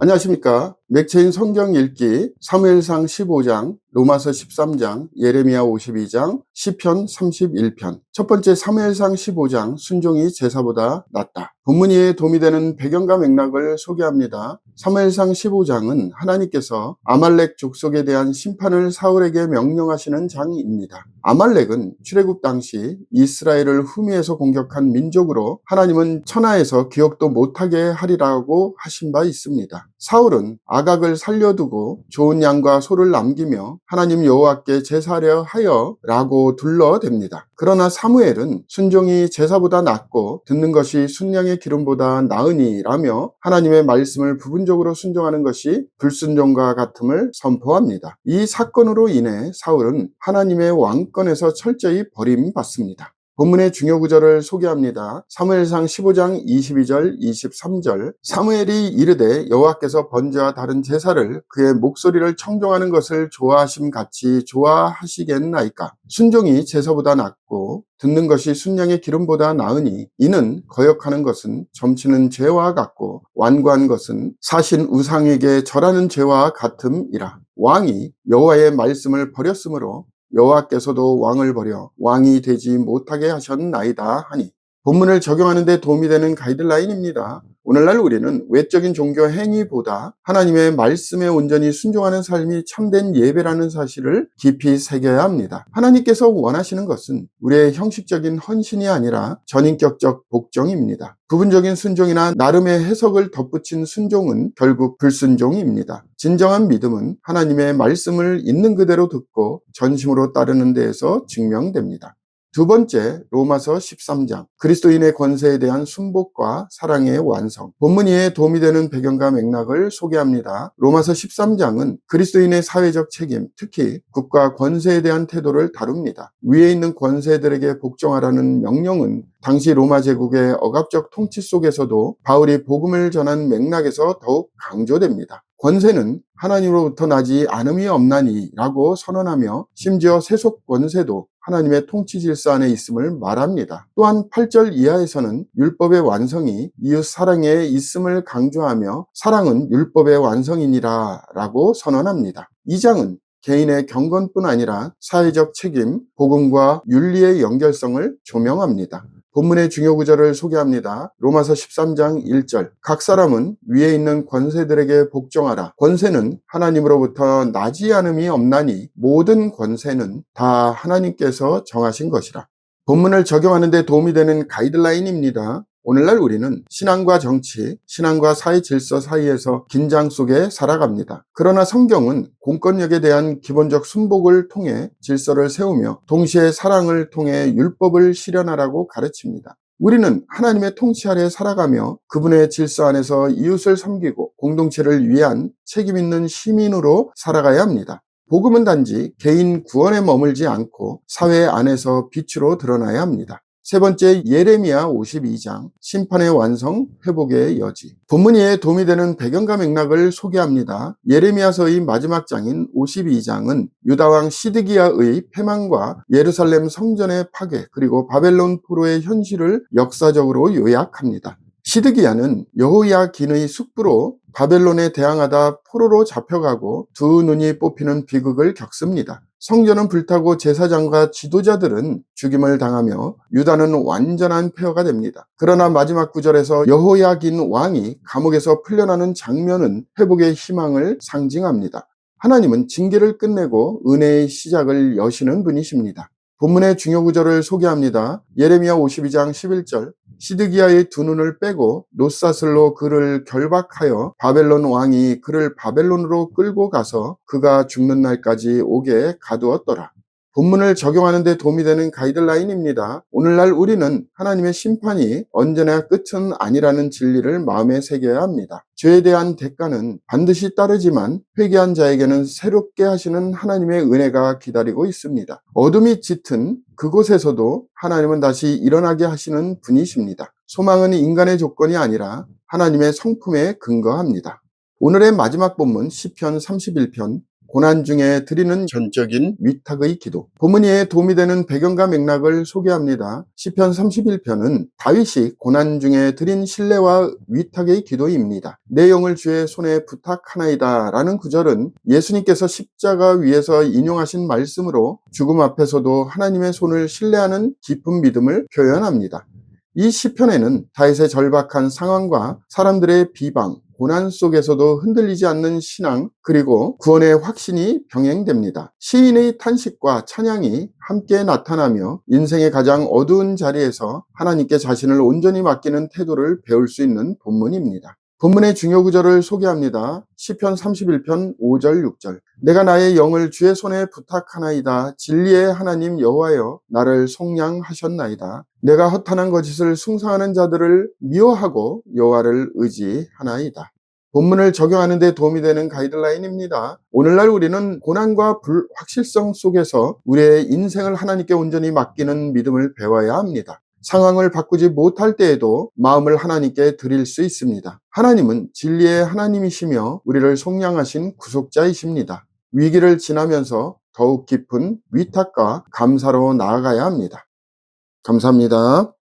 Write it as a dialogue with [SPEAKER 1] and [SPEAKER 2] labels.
[SPEAKER 1] 안녕하십니까. 맥체인 성경 읽기 사무엘상 15장, 로마서 13장, 예레미야 52장, 시편 31편. 첫 번째 사무엘상 15장, 순종이 제사보다 낫다. 본문 이해에 도움이 되는 배경과 맥락을 소개합니다. 사무엘상 15장은 하나님께서 아말렉 족속에 대한 심판을 사울에게 명령하시는 장입니다. 아말렉은 출애굽 당시 이스라엘을 후미에서 공격한 민족으로 하나님은 천하에서 기억도 못하게 하리라고 하신 바 있습니다. 사울은 아각을 살려두고 좋은 양과 소를 남기며 하나님 여호와께 제사하려 하여 라고 둘러댑니다. 그러나 사무엘은 순종이 제사보다 낫고 듣는 것이 순양의 기름보다 나으니 라며 하나님의 말씀을 부분적으로 순종하는 것이 불순종과 같음을 선포합니다. 이 사건으로 인해 사울은 하나님의 왕권에서 철저히 버림받습니다. 본문의 중요 구절을 소개합니다. 사무엘상 15장 22절 23절. 사무엘이 이르되 여호와께서 번제와 다른 제사를 그의 목소리를 청종하는 것을 좋아하심 같이 좋아하시겠나이까. 순종이 제사보다 낫고 듣는 것이 순양의 기름보다 나으니 이는 거역하는 것은 점치는 죄와 같고 완고한 것은 사신 우상에게 절하는 죄와 같음이라. 왕이 여호와의 말씀을 버렸으므로 여호와께서도 왕을 버려 왕이 되지 못하게 하셨나이다 하니. 본문을 적용하는 데 도움이 되는 가이드라인입니다. 오늘날 우리는 외적인 종교 행위보다 하나님의 말씀에 온전히 순종하는 삶이 참된 예배라는 사실을 깊이 새겨야 합니다. 하나님께서 원하시는 것은 우리의 형식적인 헌신이 아니라 전인격적 복종입니다. 부분적인 순종이나 나름의 해석을 덧붙인 순종은 결국 불순종입니다. 진정한 믿음은 하나님의 말씀을 있는 그대로 듣고 전심으로 따르는 데에서 증명됩니다. 두 번째, 로마서 13장, 그리스도인의 권세에 대한 순복과 사랑의 완성. 본문 이해에 도움이 되는 배경과 맥락을 소개합니다. 로마서 13장은 그리스도인의 사회적 책임, 특히 국가 권세에 대한 태도를 다룹니다. 위에 있는 권세들에게 복종하라는 명령은 당시 로마 제국의 억압적 통치 속에서도 바울이 복음을 전한 맥락에서 더욱 강조됩니다. 권세는 하나님으로부터 나지 않음이 없나니 라고 선언하며 심지어 세속 권세도 하나님의 통치 질서 안에 있음을 말합니다. 또한 8절 이하에서는 율법의 완성이 이웃 사랑에 있음을 강조하며 사랑은 율법의 완성이니라 라고 선언합니다. 이 장은 개인의 경건뿐 아니라 사회적 책임, 복음과 윤리의 연결성을 조명합니다. 본문의 중요 구절을 소개합니다. 로마서 13장 1절. 각 사람은 위에 있는 권세들에게 복종하라. 권세는 하나님으로부터 나지 않음이 없나니 모든 권세는 다 하나님께서 정하신 것이라. 본문을 적용하는 데 도움이 되는 가이드라인입니다. 오늘날 우리는 신앙과 정치, 신앙과 사회 질서 사이에서 긴장 속에 살아갑니다. 그러나 성경은 공권력에 대한 기본적 순복을 통해 질서를 세우며 동시에 사랑을 통해 율법을 실현하라고 가르칩니다. 우리는 하나님의 통치 아래 살아가며 그분의 질서 안에서 이웃을 섬기고 공동체를 위한 책임 있는 시민으로 살아가야 합니다. 복음은 단지 개인 구원에 머물지 않고 사회 안에서 빛으로 드러나야 합니다. 세 번째, 예레미야 52장, 심판의 완성, 회복의 여지. 본문에 도움이 되는 배경과 맥락을 소개합니다. 예레미야서의 마지막 장인 52장은 유다왕 시드기야의 패망과 예루살렘 성전의 파괴, 그리고 바벨론 포로의 현실을 역사적으로 요약합니다. 시드기야는 여호야긴의 숙부로 바벨론에 대항하다 포로로 잡혀가고 두 눈이 뽑히는 비극을 겪습니다. 성전은 불타고 제사장과 지도자들은 죽임을 당하며 유다는 완전한 폐허가 됩니다. 그러나 마지막 구절에서 여호야긴 왕이 감옥에서 풀려나는 장면은 회복의 희망을 상징합니다. 하나님은 징계를 끝내고 은혜의 시작을 여시는 분이십니다. 본문의 중요 구절을 소개합니다. 예레미야 52장 11절. 시드기야의 두 눈을 빼고 놋사슬로 그를 결박하여 바벨론 왕이 그를 바벨론으로 끌고 가서 그가 죽는 날까지 오게 가두었더라. 본문을 적용하는 데 도움이 되는 가이드라인입니다. 오늘날 우리는 하나님의 심판이 언제나 끝은 아니라는 진리를 마음에 새겨야 합니다. 죄에 대한 대가는 반드시 따르지만 회개한 자에게는 새롭게 하시는 하나님의 은혜가 기다리고 있습니다. 어둠이 짙은 그곳에서도 하나님은 다시 일어나게 하시는 분이십니다. 소망은 인간의 조건이 아니라 하나님의 성품에 근거합니다. 오늘의 마지막 본문 시편 31편 고난 중에 드리는 전적인 위탁의 기도. 본문에 도움이 되는 배경과 맥락을 소개합니다. 시편 31편은 다윗이 고난 중에 드린 신뢰와 위탁의 기도입니다. 내 영을 주의 손에 부탁하나이다 라는 구절은 예수님께서 십자가 위에서 인용하신 말씀으로 죽음 앞에서도 하나님의 손을 신뢰하는 깊은 믿음을 표현합니다. 이 시편에는 다윗의 절박한 상황과 사람들의 비방, 고난 속에서도 흔들리지 않는 신앙, 그리고 구원의 확신이 병행됩니다. 시인의 탄식과 찬양이 함께 나타나며 인생의 가장 어두운 자리에서 하나님께 자신을 온전히 맡기는 태도를 배울 수 있는 본문입니다. 본문의 중요 구절을 소개합니다. 시편 31편 5절 6절. 내가 나의 영을 주의 손에 부탁하나이다. 진리의 하나님 여호와여 나를 속량하셨나이다. 내가 허탄한 거짓을 숭상하는 자들을 미워하고 여호와를 의지하나이다. 본문을 적용하는 데 도움이 되는 가이드라인입니다. 오늘날 우리는 고난과 불확실성 속에서 우리의 인생을 하나님께 온전히 맡기는 믿음을 배워야 합니다. 상황을 바꾸지 못할 때에도 마음을 하나님께 드릴 수 있습니다. 하나님은 진리의 하나님이시며 우리를 속량하신 구속자이십니다. 위기를 지나면서 더욱 깊은 위탁과 감사로 나아가야 합니다. 감사합니다.